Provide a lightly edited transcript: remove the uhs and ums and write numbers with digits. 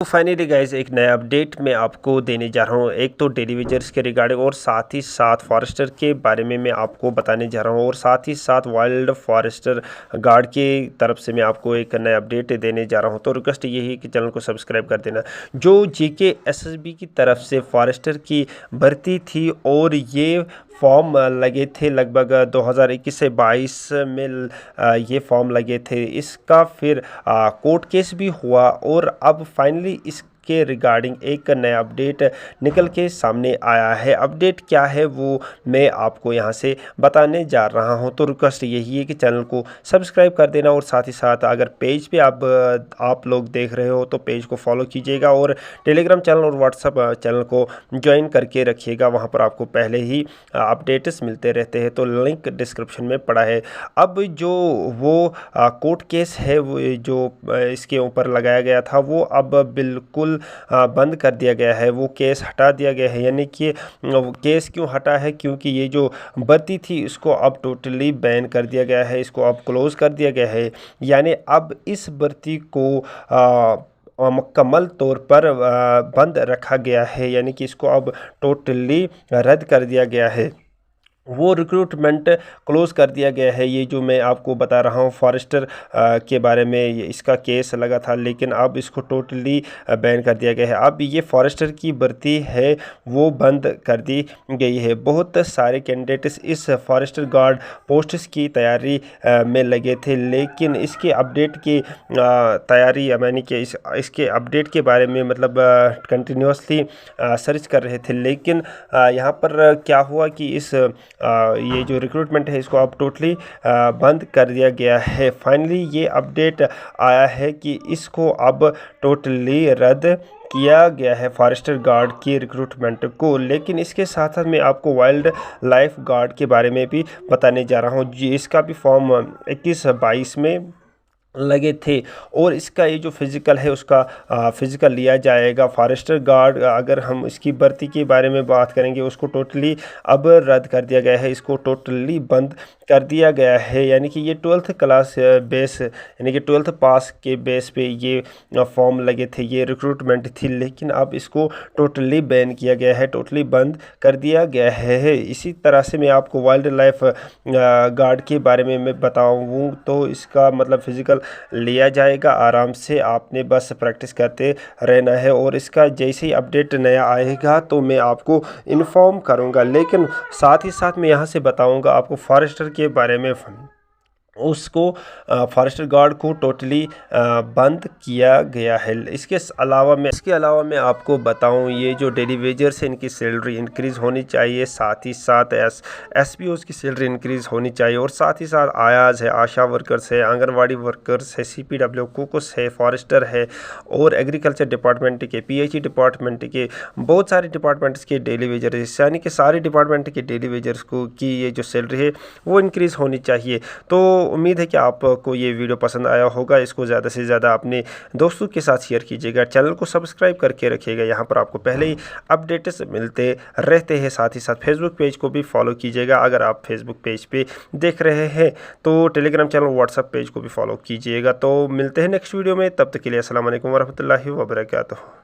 तो finally guys एक नया अपडेट मैं आपको देने जा रहा हूँ। एक तो डेली वेजर्स के रिगार्डिंग और साथ ही साथ फॉरेस्टर के बारे में मैं आपको बताने जा रहा हूँ और साथ ही साथ वाइल्ड फॉरेस्टर गार्ड की तरफ से मैं आपको एक नया अपडेट देने जा रहा हूँ। तो रिक्वेस्ट यही है कि चैनल को सब्सक्राइब कर देना। जो जीके एसएसबी की तरफ से फॉरेस्टर की भर्ती थी और ये फॉर्म लगे थे लगभग 2021 से 22 में ये फॉर्म लगे थे। इसका फिर कोर्ट केस भी हुआ और अब फाइनली इसके रिगार्डिंग एक नया अपडेट निकल के सामने आया है। अपडेट क्या है वो मैं आपको यहाँ से बताने जा रहा हूँ। तो रिक्वेस्ट यही है कि चैनल को सब्सक्राइब कर देना और साथ ही साथ अगर पेज पे आप लोग देख रहे हो तो पेज को फॉलो कीजिएगा और टेलीग्राम चैनल और व्हाट्सअप चैनल को ज्वाइन करके रखिएगा। वहाँ पर आपको पहले ही अपडेट्स मिलते रहते हैं। तो लिंक डिस्क्रिप्शन में पड़ा है। अब जो वो कोर्ट केस है वो जो इसके ऊपर लगाया गया था वो अब बिल्कुल बंद कर दिया गया है। वो केस हटा दिया गया है। यानी कि केस क्यों हटा है, क्योंकि ये जो भर्ती थी इसको अब टोटली बैन कर दिया गया है, इसको अब क्लोज़ कर दिया गया है। यानी अब इस भर्ती को मुकम्मल तौर पर बंद रखा गया है। यानी कि इसको अब टोटली रद्द कर दिया गया है। वो रिक्रूटमेंट क्लोज़ कर दिया गया है। ये जो मैं आपको बता रहा हूँ फॉरेस्टर के बारे में, इसका केस लगा था लेकिन अब इसको टोटली बैन कर दिया गया है। अब ये फॉरेस्टर की भर्ती है वो बंद कर दी गई है। बहुत सारे कैंडिडेट्स इस फॉरेस्टर गार्ड पोस्ट्स की तैयारी में लगे थे लेकिन इसके अपडेट की तैयारी यानी कि इसके अपडेट के बारे में मतलब कंटिन्यूसली सर्च कर रहे थे। लेकिन यहाँ पर क्या हुआ कि ये जो रिक्रूटमेंट है इसको अब टोटली बंद कर दिया गया है। फाइनली ये अपडेट आया है कि इसको अब टोटली रद्द किया गया है फॉरेस्टर गार्ड की रिक्रूटमेंट को। लेकिन इसके साथ साथ मैं आपको वाइल्ड लाइफ गार्ड के बारे में भी बताने जा रहा हूँ जी। इसका भी फॉर्म 21-22 में लगे थे और इसका ये जो फिज़िकल है उसका फिज़िकल लिया जाएगा। फॉरेस्टर गार्ड अगर हम इसकी भर्ती के बारे में बात करेंगे उसको टोटली अब रद्द कर दिया गया है, इसको टोटली बंद कर दिया गया है। यानी कि ये 12th क्लास बेस यानी कि 12th पास के बेस पे ये फॉर्म लगे थे, ये रिक्रूटमेंट थी लेकिन अब इसको टोटली बैन किया गया है, टोटली बंद कर दिया गया है। इसी तरह से मैं आपको वाइल्ड लाइफ गार्ड के बारे में मैं बताऊँ तो इसका मतलब फिज़िकल लिया जाएगा। आराम से आपने बस प्रैक्टिस करते रहना है और इसका जैसे ही अपडेट नया आएगा तो मैं आपको इन्फॉर्म करूंगा। लेकिन साथ ही साथ मैं यहाँ से बताऊंगा आपको फॉरेस्टर के बारे में, उसको फॉरेस्टर गार्ड को टोटली बंद किया गया है। इसके अलावा मैं आपको बताऊं ये जो डेली वेजर्स है इनकी सैलरी इंक्रीज़ होनी चाहिए। साथ ही साथ एसपीओज़ की सैलरी इंक्रीज़ होनी चाहिए और साथ ही साथ आयाज़ है, आशा वर्कर्स है, आंगनवाड़ी वर्कर्स है, सीपीडब्ल्यू कुकुस है, फॉरेस्टर है और एग्रीकल्चर डिपार्टमेंट के, पीएचई डिपार्टमेंट के, बहुत सारे डिपार्टमेंट्स के डेली वेजर्स यानी कि सारे डिपार्टमेंट के डेली वेजर्स को की ये जो सैलरी है वो इंक्रीज़ होनी चाहिए। तो उम्मीद है कि आपको ये वीडियो पसंद आया होगा। इसको ज़्यादा से ज़्यादा अपने दोस्तों के साथ शेयर कीजिएगा। चैनल को सब्सक्राइब करके रखिएगा, यहाँ पर आपको पहले ही अपडेट्स मिलते रहते हैं। साथ ही साथ फेसबुक पेज को भी फॉलो कीजिएगा। अगर आप फेसबुक पेज पे देख रहे हैं तो टेलीग्राम चैनल व्हाट्सएप पेज को भी फॉलो कीजिएगा। तो मिलते हैं नेक्स्ट वीडियो में, तब तक के लिए अस्सलाम वालेकुम वरहमतुल्लाहि वबरकातुहू।